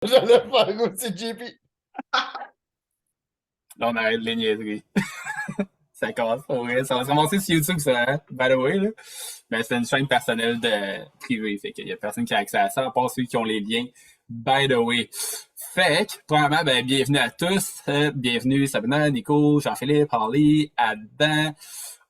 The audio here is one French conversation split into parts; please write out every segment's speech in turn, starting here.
J'allais faire aussi, JP. Là, on arrête les niaiseries. Ça commence pour vrai. Ça va se ramasser sur YouTube, ça, hein? By the way, là. Mais c'est une chaîne personnelle de privée. Fait qu'il y a personne qui a accès à ça, à part ceux qui ont les liens. By the way. Fait que, premièrement, ben, bienvenue à tous. Bienvenue Sabrina, Nico, Jean-Philippe, Harley, Adam.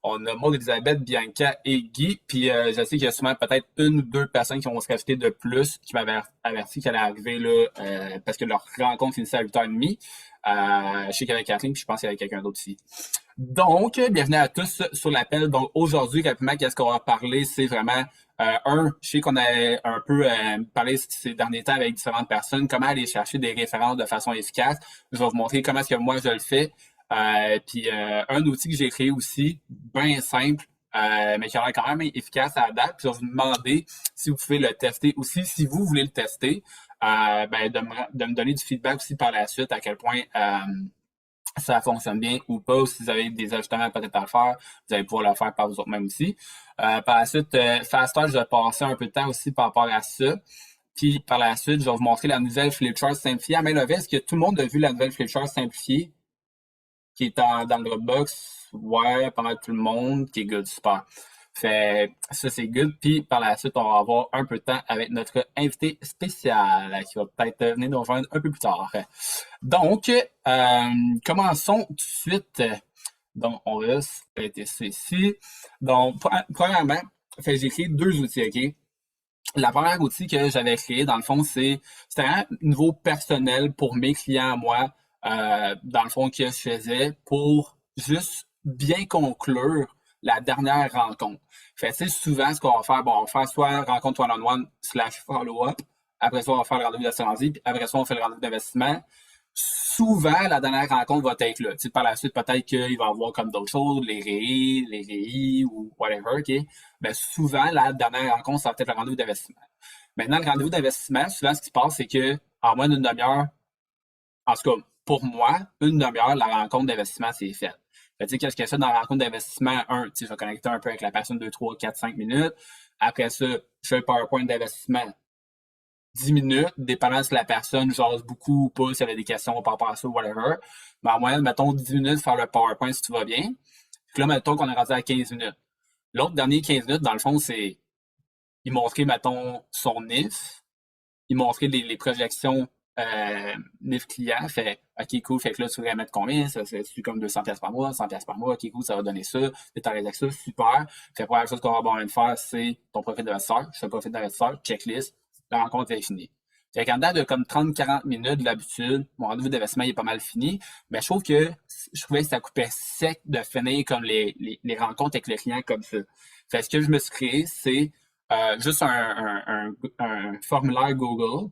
On a Maud, Elisabeth, Bianca et Guy. Puis je sais qu'il y a sûrement peut-être une ou deux personnes qui vont se rajouter de plus qui m'avaient averti qu'elle allait arriver là parce que leur rencontre finissait à 8h30. Je sais qu'il y avait Catherine, puis je pense qu'il y avait quelqu'un d'autre ici. Donc, bienvenue à tous sur l'appel. Donc, aujourd'hui, rapidement, qu'est-ce qu'on va parler? C'est vraiment, je sais qu'on a un peu parlé ces derniers temps avec différentes personnes, comment aller chercher des références de façon efficace. Je vais vous montrer comment est-ce que moi, je le fais. Puis, un outil que j'ai créé aussi, bien simple, mais qui a l'air quand même efficace à la date. Puis, je vais vous demander si vous pouvez le tester aussi, si vous voulez le tester, ben, de me donner du feedback aussi par la suite, à quel point ça fonctionne bien ou pas, ou si vous avez des ajustements peut-être à le faire, vous allez pouvoir le faire par vous autres-mêmes aussi. Par la suite, Faster, je vais passer un peu de temps aussi par rapport à ça. Puis par la suite, je vais vous montrer la nouvelle Flipchart simplifiée. À main levée, est-ce que tout le monde a vu la nouvelle Flipchart simplifiée qui est dans le Dropbox? Ouais, pas mal tout le monde, qui est good, super. Fait ça, c'est good. Puis par la suite, on va avoir un peu de temps avec notre invité spécial qui va peut-être venir nous rejoindre un peu plus tard. Donc, commençons tout de suite. Donc, on va arrêter ça ici. Donc, premièrement, j'ai créé deux outils, OK? La première outil que j'avais créé, dans le fond, c'était un niveau personnel pour mes clients à moi, dans le fond, que je faisais pour juste bien conclure la dernière rencontre. Fait tu sais, souvent, ce qu'on va faire, bon, on va faire soit rencontre one-on-one slash follow-up. Après ça, on va faire le rendez-vous d'assurance vie. Puis après ça, on fait le rendez-vous d'investissement. Souvent, la dernière rencontre va être là. Tu sais, par la suite, peut-être qu'il va y avoir comme d'autres choses, les REI ou whatever, OK? Mais souvent, la dernière rencontre, ça va être le rendez-vous d'investissement. Maintenant, le rendez-vous d'investissement, souvent, ce qui se passe, c'est que en moins d'une demi-heure, en tout cas, pour moi, une demi-heure, la rencontre d'investissement, c'est fait. Fait, tu sais, qu'est-ce qu'il y a ça dans la rencontre d'investissement? Tu sais, je vais connecter un peu avec la personne 2, 3, 4, 5 minutes. Après ça, je fais le PowerPoint d'investissement 10 minutes, dépendant si la personne jase beaucoup ou pas, s'il y avait des questions par rapport à ça ou whatever. Mais en moyenne, mettons 10 minutes, faire le PowerPoint si tout va bien. Puis là, mettons qu'on est rendu à 15 minutes. L'autre dernier 15 minutes, dans le fond, c'est il montrait, mettons, son NIF, il montrait les projections NIF client, fait OK, cool, fait que là, tu voudrais mettre combien? Ça, c'est comme 200$ par mois, 100$ par mois, OK, cool, ça va donner ça, détailler avec ça, super. Fait la première chose qu'on va avoir besoin de faire, c'est ton profil d'investisseur. Je fais profil d'investisseur, checklist, la rencontre est finie. Fait qu'en dedans de comme 30-40 minutes d'habitude, mon rendez-vous d'investissement est pas mal fini, mais je trouvais que ça coupait sec de finir comme les rencontres avec le client comme ça. Fait que ce que je me suis créé, c'est juste un formulaire Google,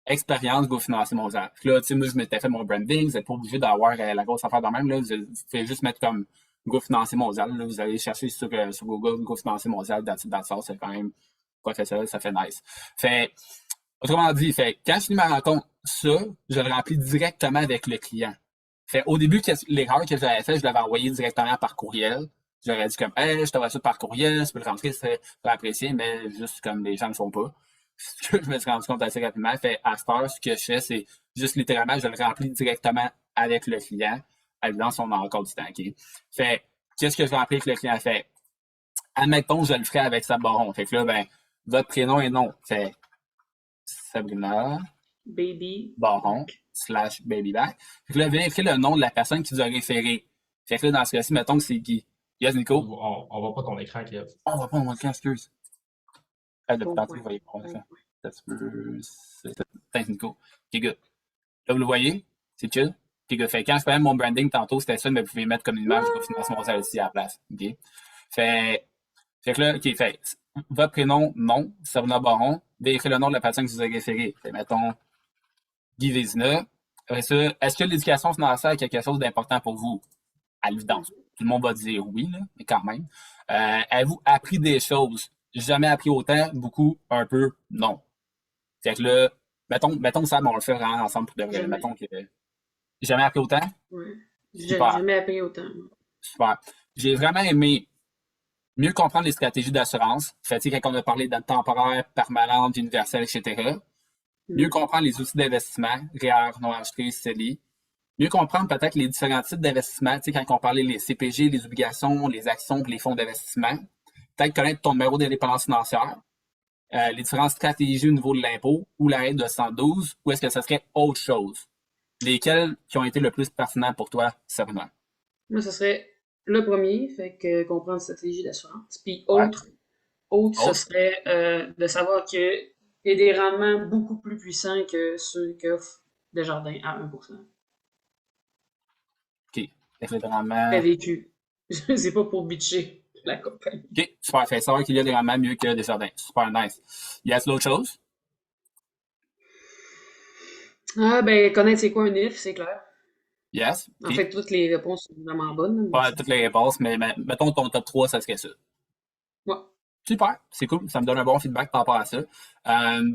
expérience Go Financer Mondial. Puis là, tu sais, moi, je m'étais fait mon branding, vous n'êtes pas obligé d'avoir la grosse affaire de même, là. Vous pouvez juste mettre comme Go Financer Mondial, là. Vous allez chercher sur Google Go Financer Mondial, that's c'est quand même professionnel, ça fait nice. Fait, autrement dit, fait, quand je finis ma rencontre, ça, je le remplis directement avec le client. Fait, au début, l'erreur que j'avais fait, je l'avais envoyé directement par courriel. J'aurais dit comme, hey, je t'envoie ça par courriel, tu peux le rentrer, c'est apprécié, mais juste comme les gens ne le font pas. Ce que je me suis rendu compte assez rapidement. Fait, à cette heure, ce que je fais, c'est juste littéralement, je le remplis directement avec le client, évidemment, si on a encore du temps, OK? Fait, qu'est-ce que je remplis avec le client? Fait, admettons, je le ferai avec sa baron. Fait que là, ben, votre prénom et nom. Fait, Sabrina Baby Baron slash babyback. Fait que là, vérifiez le nom de la personne qui vous a référé. Fait que là, dans ce cas-ci, mettons que c'est Guy. Yes, Nico? On voit pas ton écran, Kev. On va pas mon écran, excuse. Depuis Bon tantôt, point. vous voyez pas mon écran. Bon Ça se peut. Thanks, Nico. Ok, good. Là, vous le voyez? C'est chill? Ok, good. Fait que quand je faisais mon branding tantôt, c'était ça, mais vous pouvez mettre comme une image de financement mondial ici à la place. Ok? Fait que là, ok, fait. Votre prénom, non, Sabrina Baron. Vérifiez le nom de la personne qui vous a référé. Fait, mettons, Guy Vézina. Après ça, est-ce que l'éducation financière est quelque chose d'important pour vous? À l'évidence. Tout le monde va dire oui, là, mais quand même. Avez-vous appris des choses? Jamais appris autant, beaucoup, un peu, non. Fait que là, mettons ça, on le fait vraiment ensemble pour de vrai. Jamais. Mettons que jamais appris autant? Ouais. J'ai Super, jamais appris autant. super. J'ai vraiment aimé mieux comprendre les stratégies d'assurance. Fait que, tu sais, quand on a parlé de temporaire, permanente, universelle, etc. Mieux comprendre les outils d'investissement, REER, non enregistré, CELI. Mieux comprendre peut-être les différents types d'investissement, tu sais, quand on parlait les CPG, les obligations, les actions, les fonds d'investissement. Peut-être connaître ton numéro d'indépendance financière, les différentes stratégies au niveau de l'impôt ou la règle de 112, ou est-ce que ça serait autre chose? Lesquels qui ont été le plus pertinents pour toi, Sabrina? Moi, ce serait le premier, fait que comprendre la stratégie d'assurance. Puis Ouais. autre, ce Autre? serait de savoir qu'il y a des rendements beaucoup plus puissants que ceux qu'offre Desjardins à 1%. OK. Fait que vraiment... Très vécu. C'est pas pour bitcher la compagnie. OK, super. Fait savoir qu'il y a des rendements mieux que Desjardins. Super nice. Y a-t-il d'autres choses? Ah, ben, connaître c'est quoi un IF, c'est clair. Yes. En OK. fait, toutes les réponses sont vraiment bonnes. Mais Pas toutes les réponses, mais mettons ton top 3, ça serait ça. ouais. Super, c'est cool. Ça me donne un bon feedback par rapport à ça.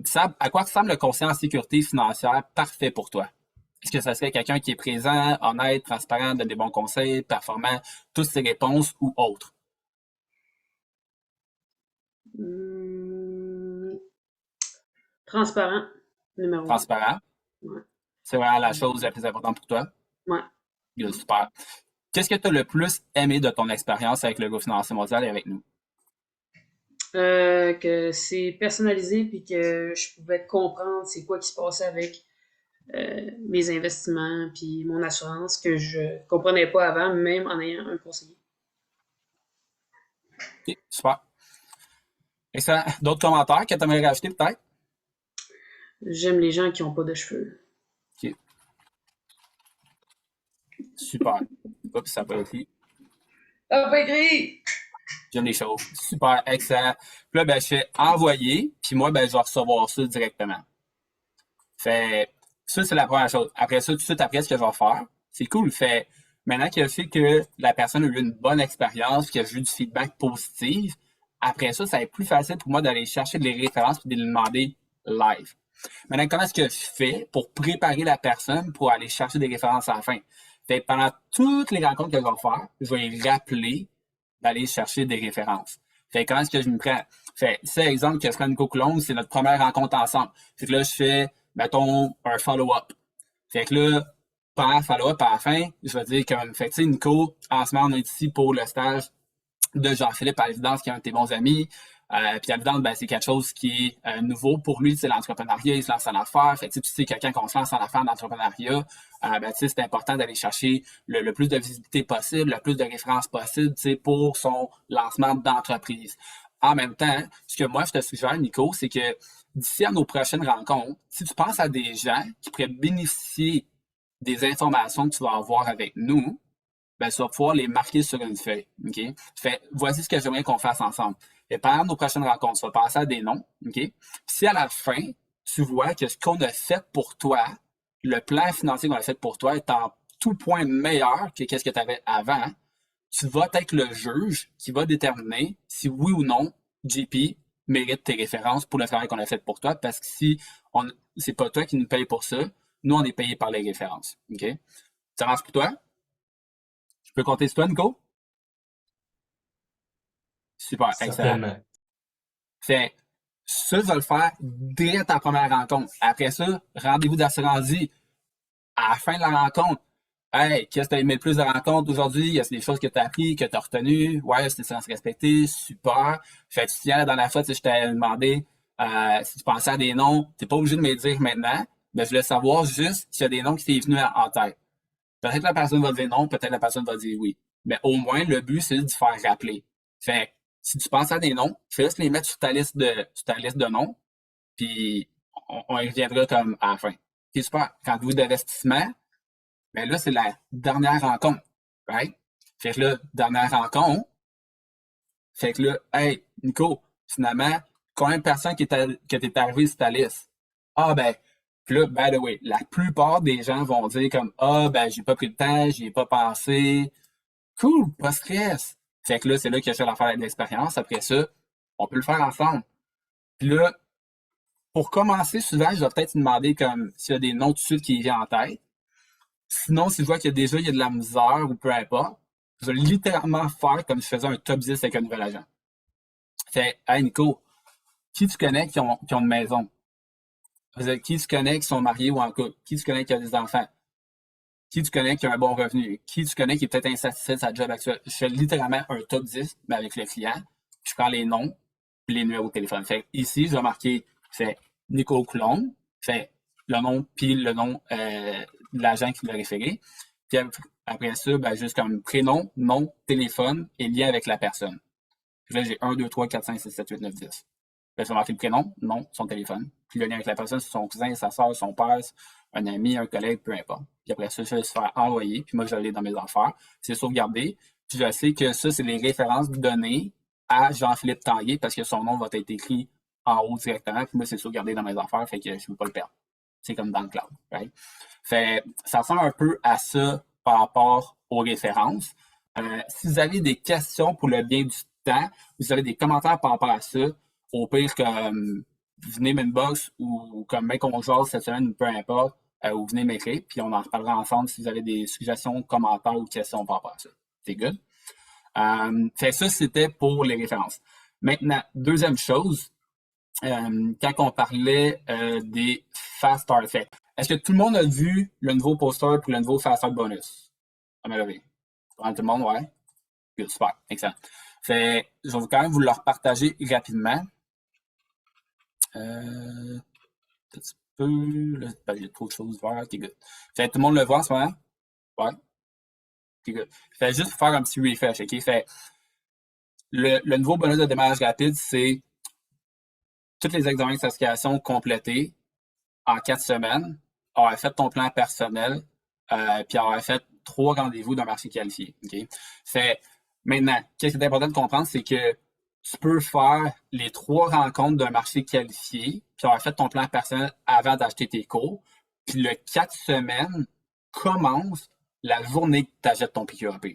Sab, à quoi ressemble le conseiller en sécurité financière parfait pour toi? Est-ce que ça serait quelqu'un qui est présent, honnête, transparent, donne des bons conseils, performant, toutes ses réponses ou autres? Transparent, numéro 1. Transparent? Ouais. C'est vraiment la chose la plus importante pour toi? Ouais. Good, super. Qu'est-ce que tu as le plus aimé de ton expérience avec le groupe financier mondial et avec nous? Que c'est personnalisé puis que je pouvais comprendre c'est quoi qui se passait avec mes investissements puis mon assurance que je comprenais pas avant, même en ayant un conseiller. OK, super. Excellent. D'autres commentaires que tu aimerais rajouter peut-être? J'aime les gens qui ont pas de cheveux. OK. Super. Oups, ça n'a pas écrit. Ah, pas écrit! J'aime les choses. Super, excellent. Puis là, ben, je fais envoyer, puis moi, ben, je vais recevoir ça directement. Fait, ça, c'est la première chose. Après ça, tout de suite après, ce que je vais faire, c'est cool. Fait, maintenant qu'il a fait que la personne a eu une bonne expérience, qu'il a eu du feedback positif, après ça, ça va être plus facile pour moi d'aller chercher des références et de les demander live. Maintenant, comment est-ce que je fais pour préparer la personne pour aller chercher des références à la fin? Fait, pendant toutes les rencontres que je vais faire, je vais les rappeler d'aller chercher des références. Fait, comment est-ce que je me prends? Fait, c'est exemple que je prends Nico Coulombe, c'est notre première rencontre ensemble. Fait que là, je fais, mettons, un follow-up. Fait que là, pendant le follow-up à la fin, je vais dire comme, fait, tu sais, Nico, en ce moment, on est ici pour le stage de Jean-Philippe à l'évidence, qui est un de tes bons amis. Puis à l'évidence, ben, c'est quelque chose qui est nouveau pour lui, c'est l'entrepreneuriat, il se lance en affaires. Fait que tu sais, quelqu'un qu'on se lance en affaires d'entrepreneuriat, ben, tu sais, c'est important d'aller chercher le plus de visibilité possible, le plus de références possible, tu sais, pour son lancement d'entreprise. En même temps, ce que moi, je te suggère, Nico, c'est que d'ici à nos prochaines rencontres, si tu penses à des gens qui pourraient bénéficier des informations que tu vas avoir avec nous, ben, tu vas pouvoir les marquer sur une feuille. OK? Fait, voici ce que j'aimerais qu'on fasse ensemble. Et pendant nos prochaines rencontres, tu vas passer à des noms. OK? Puis si à la fin, tu vois que ce qu'on a fait pour toi, le plan financier qu'on a fait pour toi est en tout point meilleur que ce que tu avais avant, tu vas être le juge qui va déterminer si oui ou non JP mérite tes références pour le travail qu'on a fait pour toi, parce que si c'est pas toi qui nous paye pour ça, nous, on est payé par les références. OK? Ça marche pour toi? Je peux compter sur toi, Nico? Super, excellent. Certainement. Fait, ça, je vais le faire dès ta première rencontre. Après ça, rendez-vous d'assurance vie. À la fin de la rencontre, hey, qu'est-ce que tu as aimé le plus de rencontre aujourd'hui? Y a des choses que tu as appris, que tu as retenues? Ouais, c'était sans se respecter, super. Fait, tu te souviens, dans la fois, je t'ai demandé si tu pensais à des noms. Tu n'es pas obligé de me les dire maintenant, mais je voulais savoir juste s'il y a des noms qui t'est venu en tête. Peut-être la personne va dire non, peut-être la personne va dire oui. Mais au moins, le but, c'est de faire rappeler. Fait si tu penses à des noms, fais juste les mettre sur ta liste de noms, puis on y reviendra comme à la fin. C'est super. Quand vous d'investissement, ben là, c'est la dernière rencontre. Right? Fait que là, dernière rencontre, fait que là, hey, Nico, finalement, combien de personnes que t'es arrivé sur ta liste? Ah ben, puis là, by the way, la plupart des gens vont dire comme ah ben j'ai pas pris le temps, j'y ai pas pensé. Cool, pas de stress. Fait que là, c'est là que je vais faire l'expérience. Après ça, on peut le faire ensemble. Puis là, pour commencer, souvent, je vais peut-être te demander comme s'il y a des noms tout de suite qui viennent en tête. Sinon, si je vois qu'il y a déjà il y a de la misère ou peu importe, je vais littéralement faire comme si je faisais un top 10 avec un nouvel agent. Fait, hey Nico, qui tu connais qui ont une maison? Qui tu connais qui sont mariés ou en couple? Qui tu connais qui a des enfants? Qui tu connais qui a un bon revenu? Qui tu connais qui est peut-être insatisfait de sa job actuelle? Je fais littéralement un top 10, mais avec le client. Je prends les noms, puis les numéros de téléphone. Fait ici, je vais marquer, fait Nico Coulombe, fait le nom, puis le nom de l'agent qui l'a référé. Puis après ça, ben, juste comme prénom, nom, téléphone et lien avec la personne. Puis là, j'ai 1, 2, 3, 4, 5, 6, 7, 8, 9, 10. Là, je vais marquer le prénom, nom, son téléphone. Puis le lien avec la personne, c'est son cousin, sa soeur, son père, un ami, un collègue, peu importe. Puis après ça, je vais se faire envoyer. Puis moi, je l'ai dans mes affaires. C'est sauvegardé. Puis je sais que ça, c'est les références données à Jean-Philippe Tanguay parce que son nom va être écrit en haut directement. Puis moi, c'est sauvegardé dans mes affaires, fait que je ne veux pas le perdre. C'est comme dans le cloud. Right? Fait ça ressemble un peu à ça par rapport aux références. Si vous avez des questions pour le bien du temps, vous avez des commentaires par rapport à ça, au pire, comme venez m'inbox ou comme mec qu'on jase cette semaine, peu importe, ou venez m'écrire, puis on en reparlera ensemble si vous avez des suggestions, commentaires ou questions par rapport à ça. C'est good? Fait ça, c'était pour les références. Maintenant, deuxième chose, quand on parlait des Fast Start. Fait, est-ce que tout le monde a vu le nouveau poster pour le nouveau Fast Start bonus? À me lever. Tout le monde, ouais? Good, super, excellent. Fait, je vais quand même vous le repartager rapidement. Un petit peu. Là, j'ai trop de choses à faire. Ok, good. Fait, tout le monde le voit en ce moment? Ouais. Ok, good. Fait juste pour faire un petit refresh, ok? Fait, le nouveau bonus de démarrage rapide, c'est tous les examens de certification complétés en 4 semaines, avoir fait ton plan personnel, puis avoir fait 3 rendez-vous d'un marché qualifié. Okay? Fait, maintenant, qu'est-ce qui est important de comprendre, c'est que tu peux faire les 3 rencontres d'un marché qualifié, puis avoir fait ton plan personnel avant d'acheter tes cours. Puis le 4 semaines commence la journée que tu achètes ton PQAP.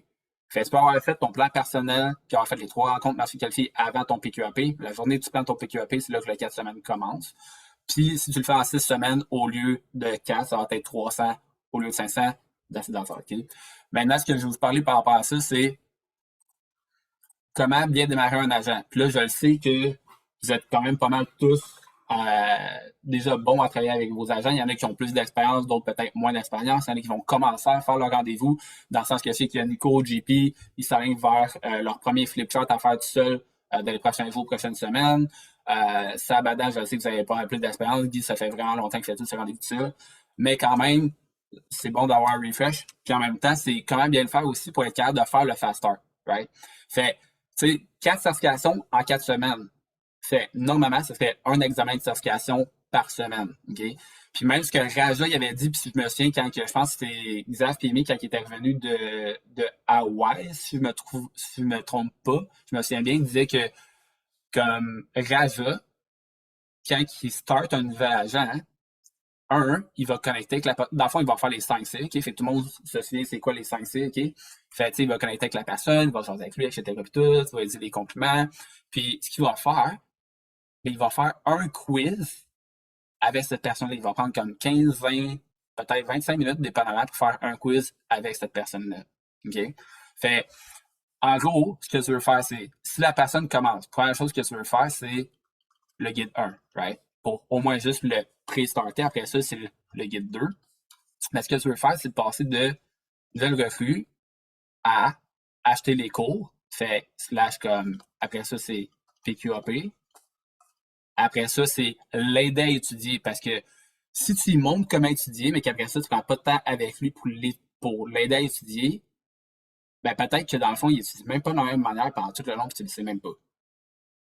Fait, tu peux avoir fait ton plan personnel, puis avoir fait les 3 rencontres marché qualifié avant ton PQAP. La journée que tu prends ton PQAP, c'est là que le 4 semaines commence. Puis si tu le fais en 6 semaines, au lieu de 4, ça va être 300 au lieu de 500 d'acide d'enfer. Okay? Maintenant, ce que je vais vous parler par rapport à ça, c'est comment bien démarrer un agent. Puis là, je le sais que vous êtes quand même pas mal tous déjà bons à travailler avec vos agents. Il y en a qui ont plus d'expérience, d'autres peut-être moins d'expérience. Il y en a qui vont commencer à faire leur rendez-vous, dans le sens que je sais qu'il y a Nico, JP, ils s'alignent vers leur premier flip chart à faire tout seul dans les prochains jours, prochaines semaines. Sabadan, je sais que vous avez pas plus d'expérience. Guy, ça fait vraiment longtemps qu'il fait tous ces rendez-vous tout ça. Mais quand même, c'est bon d'avoir un refresh. Puis en même temps, c'est quand même bien le faire aussi pour être capable de faire le fast start. Right? Fait, tu sais, 4 certifications en 4 semaines. Fait, normalement, ça fait un examen de certification par semaine. Okay? Puis même ce que Raja il avait dit, puis si je me souviens, quand je pense que c'était Xav Pimi quand il était revenu de Hawaï, si je me trompe pas, je me souviens bien, il disait que comme Raja, quand il start un nouvel agent, il va connecter avec la dans le fond, il va faire les 5C, OK? Fait que tout le monde se souvient c'est quoi les 5C, OK? Fait il va connecter avec la personne, il va sortir avec lui, etc. Puis tout, il va lui dire des compliments. Puis ce qu'il va faire, il va faire un quiz avec cette personne-là. Il va prendre comme 15, 20, peut-être 25 minutes, dépendamment, pour faire un quiz avec cette personne-là. OK? Fait, en gros, ce que tu veux faire, c'est, si la personne commence, première chose que tu veux faire, c'est le guide 1, right? Pour au moins juste le pré-starter. Après ça, c'est le guide 2. Mais ce que tu veux faire, c'est de passer de nouvelle refus à acheter les cours. Fait slash comme, après ça, c'est PQAP. Après ça, c'est l'aider à étudier parce que si tu lui montres comment étudier, mais qu'après ça, tu prends pas de temps avec lui pour l'aider à étudier, ben peut-être que dans le fond, il étudie même pas de la même manière pendant tout le long, puis tu le sais même pas.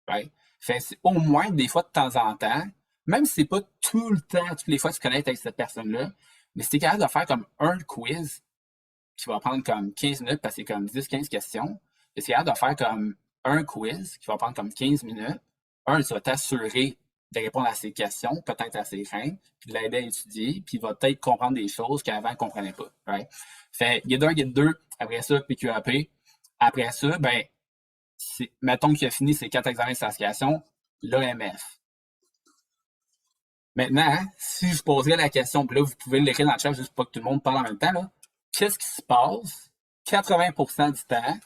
Right? Fait c'est au moins, des fois, de temps en temps, même si c'est pas tout le temps, toutes les fois que tu connectes avec cette personne-là, mais si tu es capable de faire comme un quiz qui va prendre comme 15 minutes parce que c'est comme 10-15 questions, et c'est capable de faire comme un quiz qui va prendre comme 15 minutes, tu vas t'assurer de répondre à ces questions, peut-être à ses fins, puis de l'aider à étudier, puis il va peut-être comprendre des choses qu'avant, il ne comprenait pas. Right? Fait guide 1, guide 2, après ça, PQAP. Après ça, ben, mettons qu'il a fini ses 4 examens de certification, l'AMF. Maintenant, si je poserais la question, puis là, vous pouvez l'écrire dans le chat juste pour pas que tout le monde parle en même temps, là, qu'est-ce qui se passe 80% du temps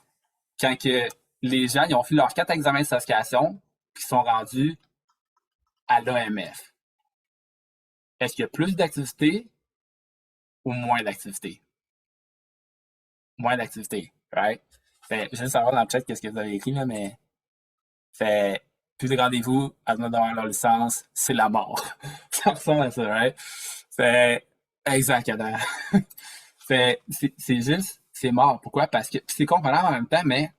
quand que les gens ils ont fait leurs 4 examens de certification puis sont rendus à l'AMF? est-ce qu'il y a plus d'activités ou moins d'activités? Moins d'activités, right? Fait, juste savoir dans le chat qu'est-ce que vous avez écrit, là, mais fait, plus de rendez-vous avant d'avoir leur licence, c'est la mort. Ça ressemble à ça, right? Fait, exact, Adam. Fait, c'est juste, c'est mort. Pourquoi? Parce que c'est comprenable en même temps, mais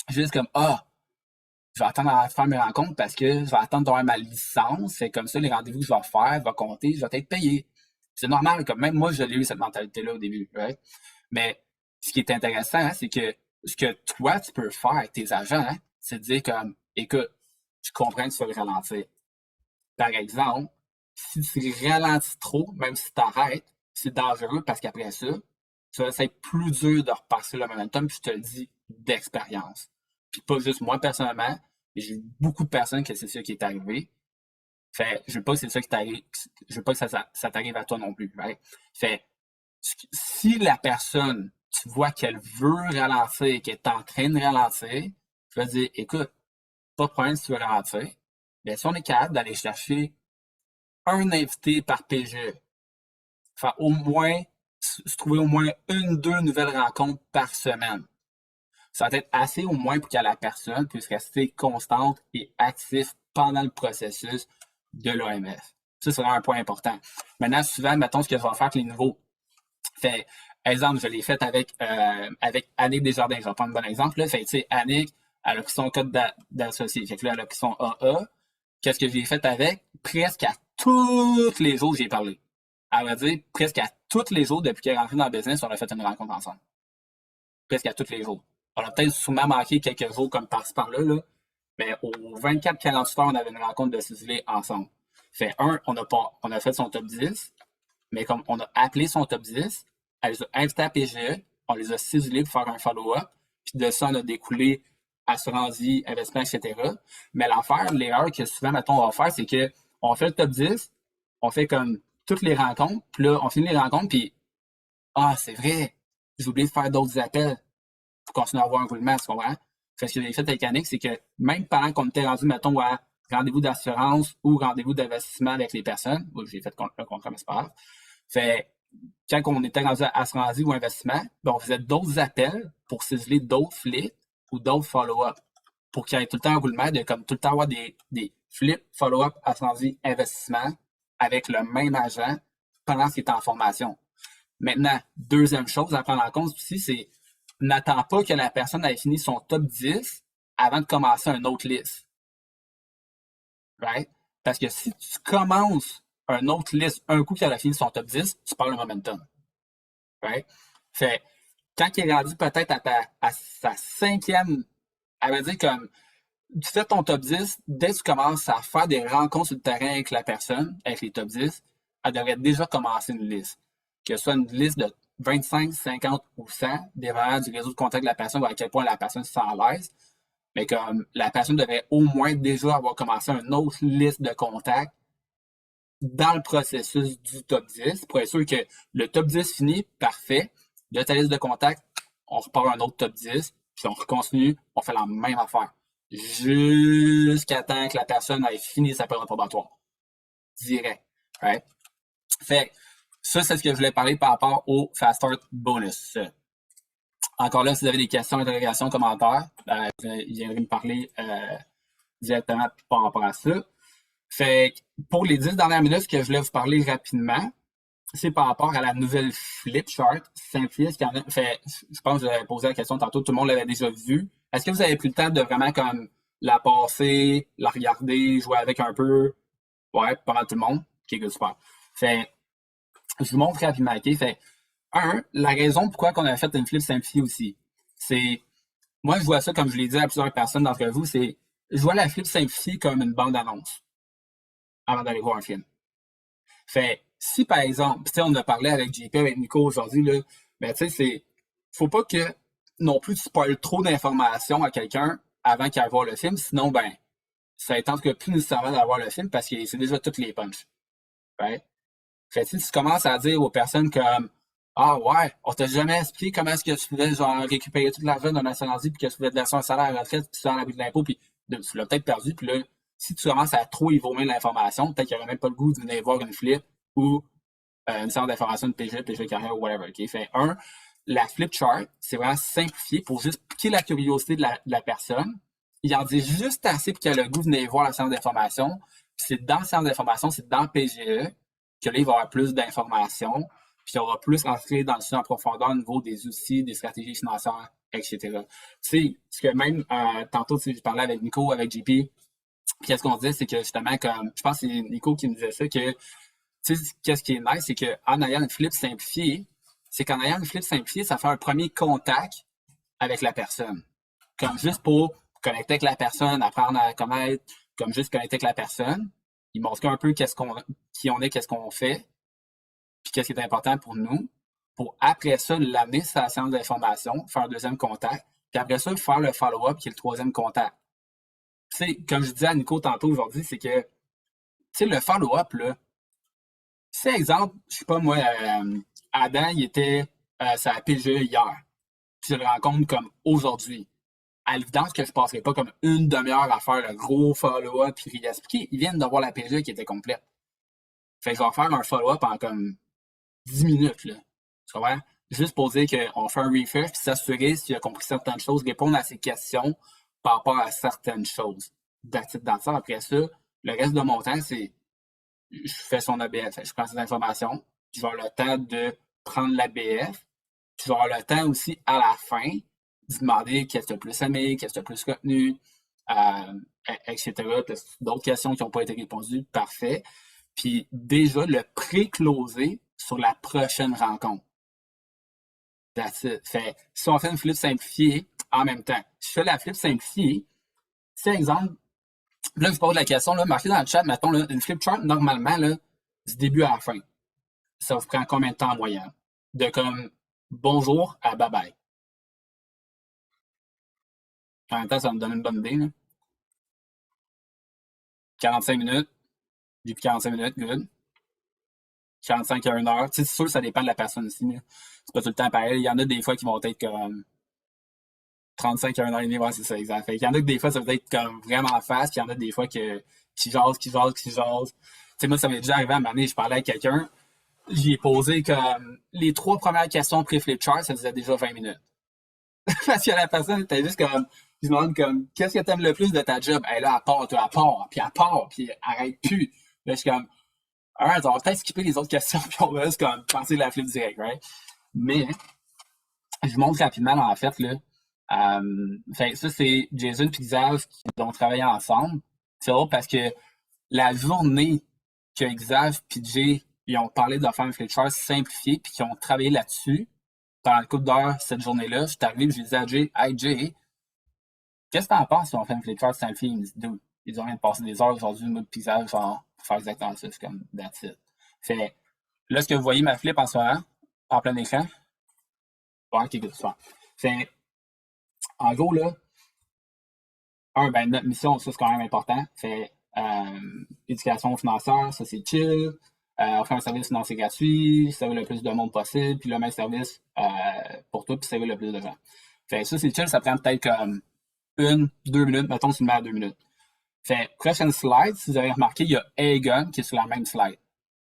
juste comme, je vais attendre à faire mes rencontres parce que je vais attendre d'avoir ma licence. C'est comme ça, les rendez-vous que je vais faire, je vais compter, je vais être payé. C'est normal, comme même moi, je l'ai eu cette mentalité-là au début, right? Mais ce qui est intéressant, hein, c'est que ce que toi, tu peux faire avec tes agents, hein, c'est de dire comme, écoute, je comprends que tu veux le ralentir. Par exemple, si tu ralentis trop, même si tu arrêtes, c'est dangereux parce qu'après ça, c'est plus dur de repasser le momentum, puis je te le dis d'expérience. Puis pas juste moi personnellement, mais j'ai beaucoup de personnes que c'est ça qui est arrivé. Fait, je veux pas que c'est ça qui t'arrive, je veux pas que ça t'arrive à toi non plus, right? Fait, si la personne, tu vois qu'elle veut ralentir, qu'elle est en train de ralentir, je vais dire, écoute, pas de problème si tu veux ralentir. Mais si on est capable d'aller chercher un invité par PGE, faire au moins, se trouver au moins 1-2 nouvelles rencontres par semaine. Ça va être assez au moins pour que la personne puisse rester constante et active pendant le processus de l'OMF. Ça, c'est vraiment un point important. Maintenant, souvent, mettons ce que je vais faire avec les nouveaux. Fait, exemple, je l'ai fait avec Annick Desjardins. Je vais prendre un bon exemple. Là. Fait, tu sais, Annick, elle a pris son code d'associé. Fait que là, elle a pris son AA. Qu'est-ce que j'ai fait avec? Presque à tous les jours, j'ai parlé. À vrai dire, presque à tous les jours, depuis qu'elle est rentrée dans le business, on a fait une rencontre ensemble. Presque à tous les jours. On a peut-être sûrement manqué quelques jours comme par-ci par-là, là, mais aux 24-48 heures, on avait une rencontre de ciselés ensemble. Fait on a fait son top 10, mais comme on a appelé son top 10, elle les a invités à PGE, on les a ciselés pour faire un follow-up, puis de ça, on a découlé assurance vie, investissement, etc. Mais l'erreur que souvent, mettons, on va faire, c'est que on fait le top 10, on fait comme toutes les rencontres, puis là, on finit les rencontres, puis c'est vrai, j'ai oublié de faire d'autres appels pour continuer à avoir un roulement, tu comprends? Fait ce que j'ai fait avec Annick, c'est que même pendant qu'on était rendu, mettons, à rendez-vous d'assurance ou rendez-vous d'investissement avec les personnes, j'ai fait le contrat, mais c'est pas grave. Fait, quand on était rendu à assurance vie ou investissement, ben, on faisait d'autres appels pour ciseler d'autres flips ou d'autres follow-up pour qu'il y ait tout le temps un roulement de comme tout le temps avoir des flips, follow-up, assurance vie, investissement avec le même agent pendant qu'il est en formation. Maintenant, deuxième chose à prendre en compte aussi, c'est n'attends pas que la personne ait fini son top 10 avant de commencer une autre liste. Right? Parce que si tu commences une autre liste un coup qu'elle a fini son top 10, tu perds le momentum. Right? Fait, quand il est rendu peut-être à sa cinquième, elle va dire comme, tu fais ton top 10, dès que tu commences à faire des rencontres sur le terrain avec la personne, avec les top 10, elle devrait déjà commencer une liste. Que ce soit une liste de 25, 50 ou 100, dépendant du réseau de contact de la personne ou à quel point la personne se sent à l'aise. Mais comme la personne devrait au moins déjà avoir commencé une autre liste de contacts dans le processus du top 10 pour être sûr que le top 10 finit, parfait. De ta liste de contacts, on repart un autre top 10, puis on recontinue, on fait la même affaire. Jusqu'à temps que la personne ait fini sa période probatoire. Direct. Right? Fait ça, c'est ce que je voulais parler par rapport au Fast Start Bonus. Encore là, si vous avez des questions, interrogations, commentaires, vous viendrez me parler directement par rapport à ça. Fait pour les 10 dernières minutes, ce que je voulais vous parler rapidement, c'est par rapport à la nouvelle flip chart simplifiée. Fait, je pense que j'avais posé la question tantôt, tout le monde l'avait déjà vu. Est-ce que vous avez pris le temps de vraiment comme la passer, la regarder, jouer avec un peu? Ouais, pas mal tout le monde. Ok, good, super. Fait, je vous montre rapidement. Okay? Fait, la raison pourquoi on a fait une flip simplifiée aussi, c'est, moi je vois ça comme je l'ai dit à plusieurs personnes d'entre vous, c'est, je vois la flip simplifiée comme une bande-annonce avant d'aller voir un film. Fait, si par exemple, tu sais, on a parlé avec JP, avec Nico aujourd'hui, là, ben tu sais, c'est, faut pas que non plus tu spoiles trop d'informations à quelqu'un avant qu'il aille voir le film, sinon, ben, ça ne tente que plus nécessairement d'aller voir le film parce que c'est déjà toutes les punches. Right? Fait que si tu commences à dire aux personnes comme, ah ouais, on t'a jamais expliqué comment est-ce que tu pouvais genre récupérer tout l'argent d'un assurance vie puis que tu pouvais te verser un salaire à la retraite puis tu en l'abus de l'impôt puis tu l'as peut-être perdu puis là, si tu commences à trop y vomir l'information, peut-être qu'il n'y aurait même pas le goût de venir voir une flip ou une séance d'information de PG, PG carrière ou whatever. Okay? Fait la flip chart, c'est vraiment simplifié pour juste piquer la curiosité de la personne. Il en dit juste assez pour qu'elle ait le goût de venir voir la séance d'information. Puis c'est dans la séance d'information, c'est dans PGE que là, il va y avoir plus d'informations. Puis on va plus rentrer dans le sujet en profondeur au niveau des outils, des stratégies financières, etc. Tu sais, ce que même tantôt, je parlais avec Nico, avec JP, puis qu'est-ce qu'on disait, c'est que justement, comme je pense que c'est Nico qui me disait ça, que tu sais, qu'est-ce qui est nice, c'est qu'en ayant une flip simplifiée, ça fait un premier contact avec la personne. Comme juste pour connecter avec la personne, apprendre à connaître, comme juste connecter avec la personne. Il montre un peu qui on est, qu'est-ce qu'on fait, puis qu'est-ce qui est important pour nous. Pour après ça, l'amener sur la séance d'information, faire un deuxième contact, puis après ça, faire le follow-up qui est le troisième contact. Tu sais, comme je disais à Nico tantôt aujourd'hui, c'est que, tu sais, le follow-up, là, si, exemple, je sais pas moi, Adam, il était sur la PGE hier, puis je le rencontre comme aujourd'hui. À l'évidence que je passerai pas comme une demi-heure à faire le gros follow-up puis lui expliquer. Ils viennent d'avoir la PGE qui était complète. Fait que je vais faire un follow-up en comme 10 minutes, là. Tu vois? Juste pour dire qu'on fait un refresh puis s'assurer s'il a compris certaines choses, répondre à ses questions par rapport à certaines choses. Dans ça, après ça, le reste de mon temps, c'est je fais son ABF. Je prends ces informations, puis je vais avoir le temps de prendre l'ABF, puis je vais avoir le temps aussi à la fin de demander qu'est-ce que tu as plus aimé, qu'est-ce que tu as plus retenu, etc. D'autres questions qui n'ont pas été répondues, parfait. Puis déjà, le pré-closer sur la prochaine rencontre. That's it. Fait, si on fait une flip simplifiée en même temps, je fais la flip simplifiée, c'est exemple, là, je pose la question, là, marquez dans le chat, mettons, là, une flip chart, normalement, là, du début à la fin, ça vous prend combien de temps en moyenne? De comme bonjour à bye bye. En même temps, ça me donne une bonne idée, là. 45 minutes, depuis 45 minutes, good. 45 à 1 heure. Tu sais, c'est sûr que ça dépend de la personne aussi, là. C'est pas tout le temps pareil. Il y en a des fois qui vont être comme 35 à 1 heure et demie, ouais, c'est ça, exact. Fait qu'il y en a que des fois, ça va être comme vraiment fast, puis il y en a des fois qui jasent. Tu sais, moi, ça m'est déjà arrivé à un moment donné, je parlais avec quelqu'un, j'y ai posé comme les 3 premières questions pré-flip chart, ça faisait déjà 20 minutes. Parce que la personne était juste comme, je demande comme, qu'est-ce que t'aimes le plus de ta job? Elle là, elle part, puis elle arrête plus. Là, je suis comme, on va peut-être skipper les autres questions, puis on va juste comme passer la flip direct, right? Mais, je vous montre rapidement, en fait, là. Fait, ça, c'est Jason et Xav qui ont travaillé ensemble. C'est drôle parce que la journée que Xav et Jay ils ont parlé de faire une flip chart simplifiée puis qu'ils ont travaillé là-dessus, pendant le couple d'heures cette journée-là, je suis arrivé et je disais à Jay, hey Jay, qu'est-ce que t'en penses si on fait une flip chart simplifiée? Il me dit, dude, ils ont rien de passer des heures aujourd'hui, moi et Xav, genre, pour faire exactement ça. C'est comme, that's it. Fait, là, ce que vous voyez ma flip en ce moment, en plein écran, bon, ok, good, soir. Fait, en gros, là, ben, notre mission, ça, c'est quand même important. Fait, éducation financière, ça, c'est chill. Offrir un service financier gratuit, servir le plus de monde possible, puis le même service pour toi, puis servir le plus de gens. Fait, ça, c'est chill, ça prend peut-être comme 1-2 minutes. Mettons, c'est une à 2 minutes. Fait, prochaine slide, si vous avez remarqué, il y a Aegon qui est sur la même slide.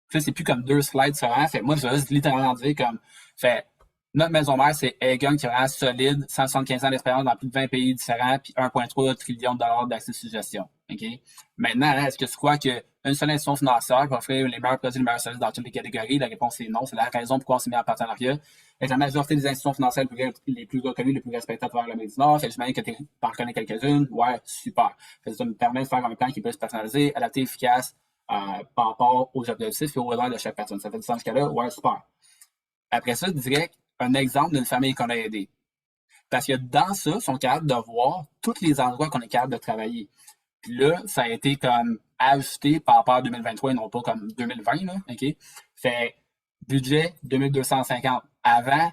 Puis là, c'est plus comme 2 slides sur un. Fait, moi, je vais juste littéralement dire comme, fait, notre maison mère, c'est Aegon qui est vraiment solide, 175 ans d'expérience dans plus de 20 pays différents, puis 1,3 trillion de dollars d'accès sur gestion. Okay? Maintenant, est-ce que tu crois qu'une seule institution financière peut offrir les meilleurs produits, les meilleurs services dans toutes les catégories? La réponse est non. C'est la raison pourquoi on s'est mis en partenariat avec la majorité des institutions financières les plus reconnues, les plus respectées à travers le Médina Nord. Fait que j'imagine que tu en connais quelques-unes. Ouais, super. Fait que ça me permet de faire un plan qui est plus personnalisé, adapté, efficace par rapport aux objectifs et aux valeurs de chaque personne. Ça fait du sens jusqu'à là? Ouais, super. Après ça, direct, un exemple d'une famille qu'on a aidée. Parce que dans ça, ils sont capables de voir tous les endroits qu'on est capable de travailler. Puis là, ça a été comme ajusté par rapport à 2023 et non pas comme 2020, là, OK? Fait, budget 2250. Avant,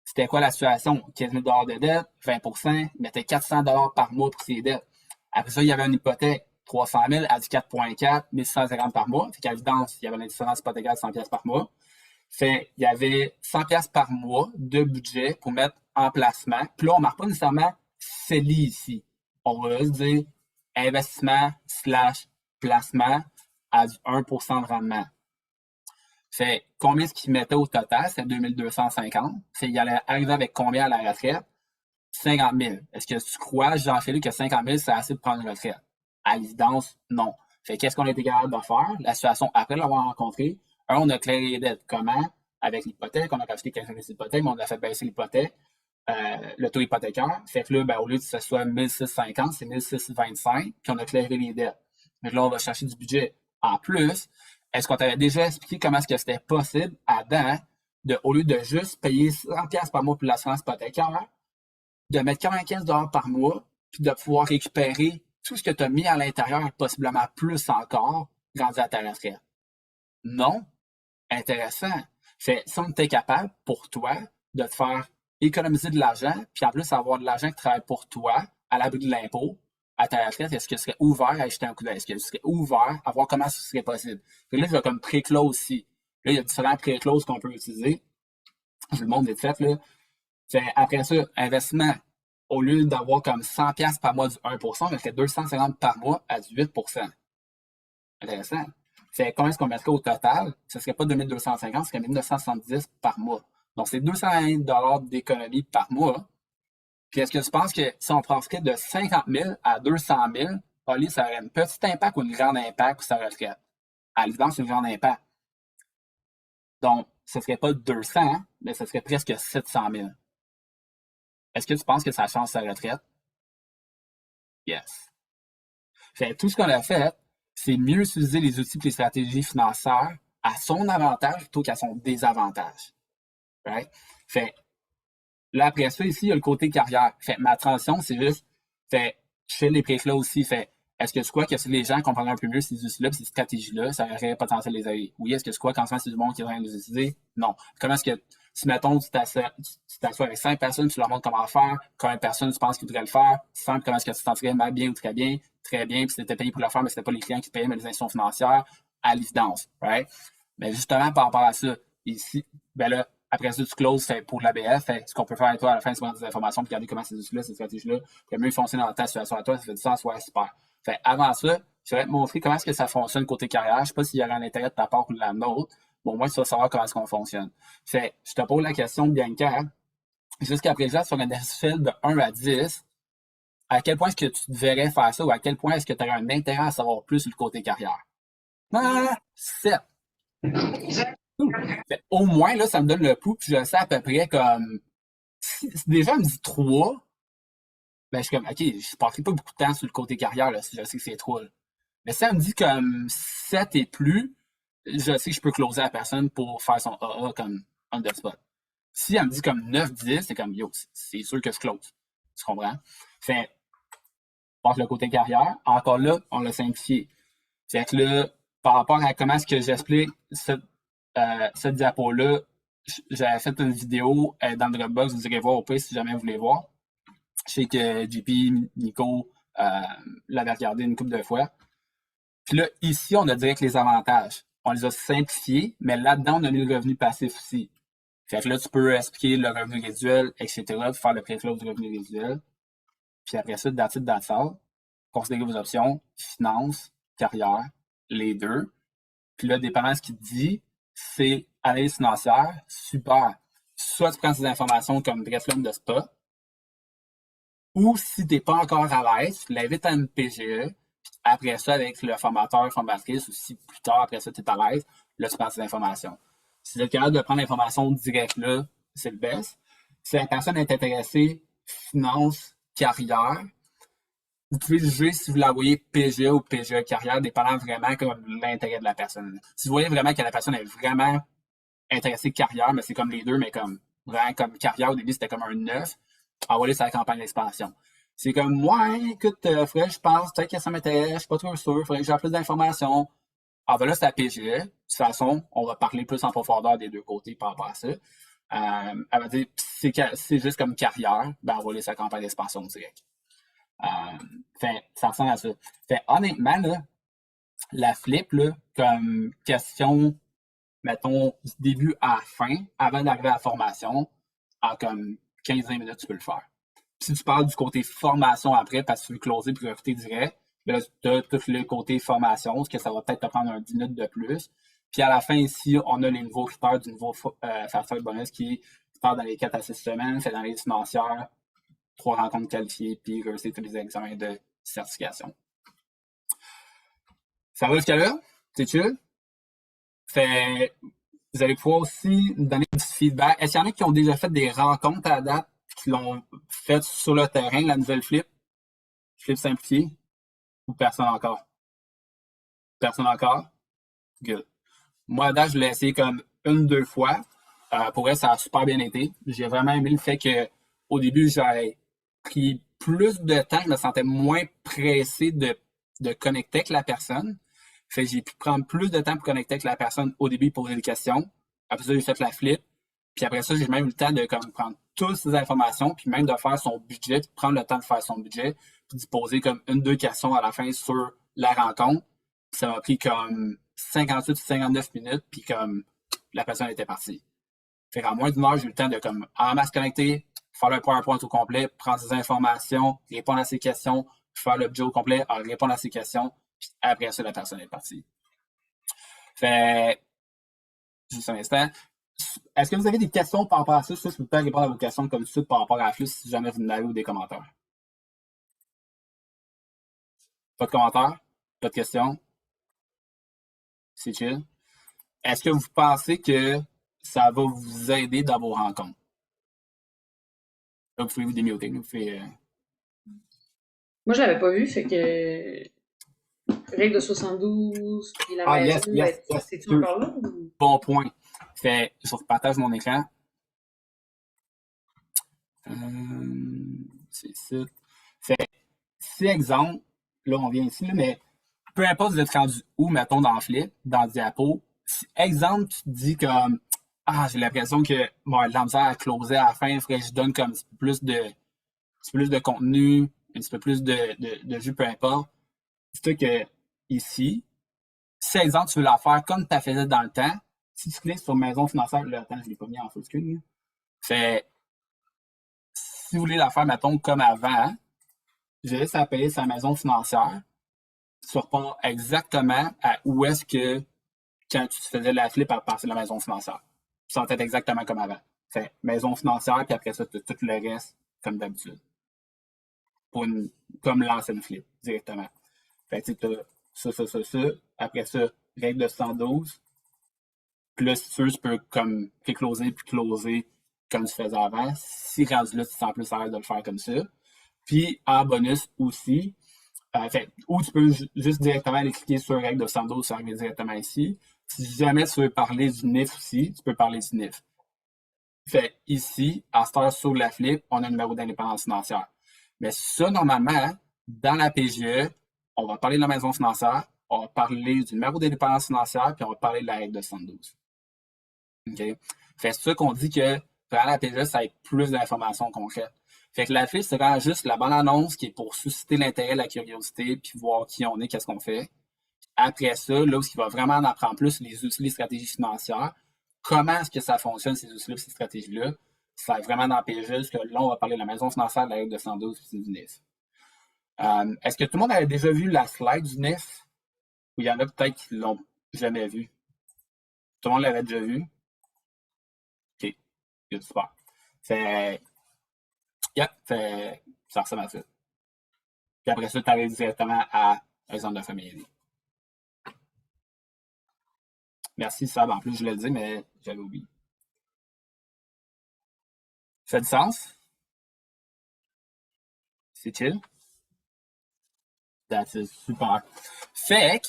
c'était quoi la situation? 15 000 $ de dette, 20%, ils mettaient 400 $ par mois pour ses dettes. Après ça, il y avait une hypothèque, 300 000 à du 4,4, 1150 par mois. Fait qu'à l'évidence, il y avait une différence hypothécaire de 100 $ par mois. Fait, il y avait 100 $ par mois de budget pour mettre en placement. Puis là, on ne marque pas nécessairement CELI ici. On va juste dire investissement / placement à du 1% de rendement. Fait combien est-ce qu'il mettait au total? C'est 2250. Fait il allait arriver avec combien à la retraite? 50 000. Est-ce que tu crois, Jean-Philippe, que 50 000, c'est assez de prendre une retraite? À l'évidence, non. Fait qu'est-ce qu'on a été capable de faire? La situation, après l'avoir rencontré, on a clairé les dettes. Comment? Avec l'hypothèque, on a rajouté 15 000 d'hypothèque, mais on a fait baisser l'hypothèque, le taux hypothécaire. Fait que là, ben, au lieu que ce soit 1650, c'est 1625, puis on a clairé les dettes. Donc là, on va chercher du budget. En plus, est-ce qu'on t'avait déjà expliqué comment est-ce que c'était possible avant, au lieu de juste payer 100$ par mois pour l'assurance hypothécaire, de mettre 95 $ par mois, puis de pouvoir récupérer tout ce que tu as mis à l'intérieur, possiblement plus encore, rendu à ta retraite? Non? Intéressant. Fait, si on était capable, pour toi, de te faire économiser de l'argent, puis en plus avoir de l'argent qui travaille pour toi, à l'abri de l'impôt, à ta retraite, est-ce que tu serais ouvert à jeter un coup d'œil? Est-ce que tu serais ouvert à voir comment ce serait possible? Fait que là, je vais comme pré-close aussi. Là, il y a différents pré-closes qu'on peut utiliser. Je vous le montre vite fait, là. Fait, après ça, investissement, au lieu d'avoir comme 100$ par mois du 1%, on mettrait 250 par mois à du 8%. Intéressant. Fait combien est-ce qu'on mettrait au total? Ce serait pas 2250, ce serait 1970 par mois. Donc, c'est 201 $ d'économie par mois. Puis, est-ce que tu penses que si on passerait de 50 000 à 200 000, Oli, ça aurait un petit impact ou un grand impact sur sa retraite? À l'évidence, c'est un grand impact. Donc, ce serait pas 200, mais ce serait presque 700 000. Est-ce que tu penses que ça change sa retraite? Yes. Fait tout ce qu'on a fait, c'est mieux utiliser les outils et les stratégies financières à son avantage plutôt qu'à son désavantage. Right? Fait là, après ça, ici, il y a le côté carrière. Fait ma transition, c'est juste, fait, je fais les pré-là aussi. Fait, est-ce que tu crois que si les gens comprennent un peu mieux ces outils-là et ces stratégies-là, ça aurait potentiel de les aider? Oui, est-ce que tu crois qu'en ce moment, c'est du monde qui est en train de les utiliser? Non. Comment est-ce que, si mettons, tu t'assois avec 5 personnes, tu leur montres comment faire, combien de personnes tu penses qu'ils devraient le faire, simple, comment est-ce que tu te sentirais mal, bien ou très bien, puis c'était payé pour le faire, mais c'était pas les clients qui te payaient, mais les institutions financières, à l'évidence, right? Mais justement, par rapport à ça, ici, ben là, après ça, tu closes pour l'ABF. Ce qu'on peut faire avec toi à la fin, c'est prendre des informations et regarder comment ces outils-là, ces stratégies-là, puis mieux fonctionner dans ta situation à toi, ça fait du sens, ouais, super. Fait avant ça, je vais te montrer comment est-ce que ça fonctionne côté carrière. Je sais pas s'il y aura un intérêt de ta part ou de la nôtre. Bon, moi, tu vas savoir comment est-ce qu'on fonctionne. Fait, je te pose la question, Bianca. Jusqu'à présent, sur une échelle de 1 à 10, à quel point est-ce que tu te verrais faire ça ou à quel point est-ce que tu aurais un intérêt à savoir plus sur le côté carrière? 7. Fait, au moins, là, ça me donne le pouls, puis je sais à peu près comme. Si déjà, elle me dit 3, ben, je suis comme, OK, je passerai pas beaucoup de temps sur le côté carrière, là, si je sais que c'est 3. Là. Mais si elle me dit comme 7 et plus, je sais que je peux closer la personne pour faire son AA comme on the spot. Si elle me dit comme 9-10, c'est comme, yo, c'est sûr que je close. Tu comprends? Fait, passe le côté carrière. Encore là, on l'a simplifié. Fait que là, par rapport à comment est-ce que j'explique cette diapo-là, j'avais fait une vidéo dans le Dropbox, vous irez voir au pire si jamais vous voulez voir. Je sais que JP, Nico l'avait regardé une couple de fois. Puis là, ici, on a direct les avantages. On les a simplifiés, mais là-dedans, on a mis le revenu passif aussi. Fait que là, tu peux expliquer le revenu résiduel, etc., puis faire le pré-close du revenu résiduel. Puis après ça, that's it, that's all. Considérez vos options, finance, carrière, les deux. Puis là, dépendant de ce qu'il te dit, c'est analyse financière, super. Soit tu prends ces informations comme Dressler de Spa, ou si tu n'es pas encore à l'aise, tu l'invites à une PGE, puis après ça, avec le formateur, formatrice, ou si plus tard, après ça, tu es à l'aise, là, tu prends ces informations. Si tu es capable de prendre l'information directe là, c'est le best. Si la personne est intéressée, finance, carrière, vous pouvez juger si vous la voyez PGE ou PGE carrière, dépendant vraiment comme l'intérêt de la personne. Si vous voyez vraiment que la personne est vraiment intéressée carrière, mais c'est comme les deux, mais comme vraiment comme carrière, au début, c'était comme un 9, envoyez sur la campagne d'expansion. C'est comme, ouais, écoute, faudrait, je pense, peut-être que ça m'intéresse, je suis pas trop sûr, faudrait que j'ai plus d'informations. Ah, ben là, c'est la PGE. De toute façon, on va parler plus en profondeur des deux côtés par rapport à ça. Elle va dire, c'est juste comme carrière, ben, envoyez sur la campagne d'expansion direct. Fait, ça ressemble à ça. Fait, honnêtement, là, la flip, là, comme question, mettons, du début à la fin, avant d'arriver à la formation, en comme 15-20 minutes, tu peux le faire. Puis si tu parles du côté formation après, parce que tu veux closer puis recruter direct, ben là, tu as tout le côté formation, ce que ça va peut-être te prendre un 10 minutes de plus. Puis à la fin, ici, on a les nouveaux critères du nouveau Fast Track bonus qui est critère dans les 4 à 6 semaines, c'est dans les financières, 3 rencontres qualifiées, puis réussir tous les examens de certification. Ça va jusqu'à là? C'est chill? Fait, vous allez pouvoir aussi nous donner du feedback. Est-ce qu'il y en a qui ont déjà fait des rencontres à date, qui l'ont fait sur le terrain, la nouvelle flip simplifiée? Ou personne encore? Personne encore? Good. Moi, à date, je l'ai essayé comme 1-2 fois. Pour elle, ça a super bien été. J'ai vraiment aimé le fait que au début, j'avais pris plus de temps, je me sentais moins pressé de connecter avec la personne. Fait que j'ai pu prendre plus de temps pour connecter avec la personne au début, poser des questions. Après ça, j'ai fait la flip. Puis après ça, j'ai même eu le temps de comme, prendre toutes ces informations, puis même de faire son budget, puis prendre le temps de faire son budget, puis de poser comme 1-2 questions à la fin sur la rencontre. Puis ça m'a pris comme 58-59 minutes, puis comme la personne était partie. Fait qu'en moins d'une heure, j'ai eu le temps de comme en masse connecter, faire le PowerPoint au complet, prendre ses informations, répondre à ses questions, faire le budget au complet, répondre à ses questions, puis après ça, la personne est partie. Fait, juste un instant. Est-ce que vous avez des questions par rapport à ça? Ça, je peux répondre à vos questions comme ça par rapport à la flux si jamais vous en avez ou des commentaires. Pas de commentaires? Pas de questions? C'est chill. Est-ce que vous pensez que ça va vous aider dans vos rencontres? Là, vous pouvez vous démuter. Vous pouvez, Moi, je l'avais pas vu, fait que règle de 72, puis la maison, yes. c'est-tu encore là? Ou... Bon point. Fait, je repartage mon écran. C'est ça. Fait, si exemple, là, on vient ici, là, mais peu importe vous êtes rendu où, mettons, dans Flip, dans le diapo, si, exemple, tu te dis comme, j'ai l'impression que, bon, la misère à closer à la fin, il faudrait que je donne comme un petit peu plus de contenu, un petit peu plus de jus, peu importe. C'est que, ici, si, exemple, tu veux la faire comme tu as fait dans le temps, si tu cliques sur maison financière, là, attends, je ne l'ai pas mis en full screen, là. Fait, si vous voulez la faire, mettons, comme avant, j'ai juste à payer sa maison financière. Tu repars exactement à où est-ce que, quand tu te faisais la flip à passer de la maison financière. Tu sentais exactement comme avant. Fait maison financière, puis après ça, tu as tout le reste comme d'habitude. Comme l'ancienne flip, directement. Fait que tu as ça. Après ça, règle de 112. Puis là, si tu veux, tu peux comme closer puis closer comme tu faisais avant. Si rendu là, tu te sens plus à l'aise de le faire comme ça. Puis en bonus aussi, ou tu peux juste directement aller cliquer sur règle de 112, ça arrive directement ici. Si jamais tu veux parler du NIF aussi, tu peux parler du NIF. Fait ici, à cette heure sur la flip, on a un numéro d'indépendance financière. Mais ça, normalement, dans la PGE, on va parler de la maison financière, on va parler du numéro d'indépendance financière, puis on va parler de la règle de 112. OK? Fait c'est ça qu'on dit que dans la PGE, ça va être plus d'informations concrètes. Fait que la flip, c'est vraiment juste la bonne annonce qui est pour susciter l'intérêt, la curiosité, puis voir qui on est, qu'est-ce qu'on fait. Après ça, là où il va vraiment en apprendre plus, les outils, les stratégies financières, comment est-ce que ça fonctionne, ces outils-là, ces stratégies-là, ça va être vraiment dans PGE, parce que là, on va parler de la maison financière, de la règle de 112 et du NIF. Est-ce que tout le monde avait déjà vu la slide du NIF? Ou il y en a peut-être qui ne l'ont jamais vu? Tout le monde l'avait déjà vu? OK. Super. Fait, ça ressemble à ça. Puis après ça, tu arrives directement à exemple de famille. Merci, Sab. En plus, je l'ai dit, mais j'avais oublié. Ça fait du sens? C'est chill? C'est super. Fait que,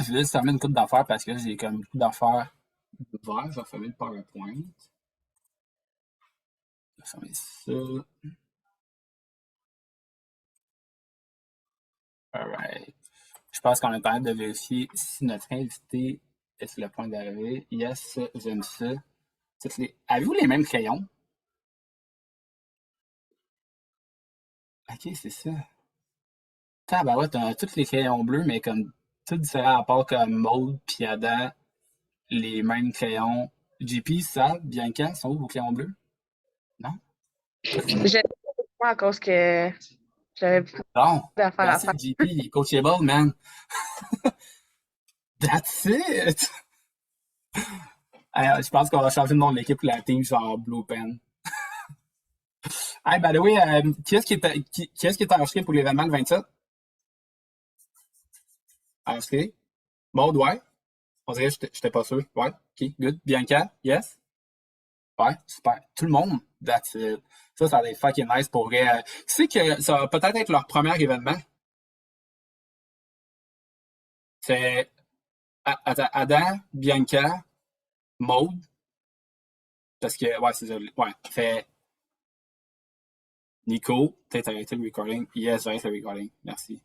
je vais juste fermer une coupe d'affaires parce que j'ai comme beaucoup d'affaires ouvertes. Je vais fermer le PowerPoint. Je vais fermer ça. Alright. Je pense qu'on est en train de vérifier si notre invité est sur le point d'arriver. Yes, j'aime ça. Avez-vous les mêmes crayons? Ok, c'est ça. Tabarouette, on a tous les crayons bleus, mais comme tout différent à part comme Maude puis Adam, les mêmes crayons. JP, Sab, Bianca, sont où vos crayons bleus? Non? J'ai pas à cause que j'avais beaucoup Bon, d'affaires à merci faire. JP, il est coachable, man. That's it! Je pense qu'on va changer le nom de l'équipe pour la team, genre Blue Pen. Hey, by the way, qui est-ce qui est enregistré pour l'événement le 27? Enregistré? Maud, ouais. On dirait que j'étais pas sûr. Ouais, ok, good. Bianca, yes? Ouais, super. Tout le monde, that's it. Ça va être fucking nice pour vrai. Tu sais que ça va peut-être être leur premier événement. C'est attends, Adam, Bianca, Maud. Parce que, ouais, c'est ça. Ouais, fait Nico, peut-être arrêter le recording. Yes, j'arrête le recording. Merci.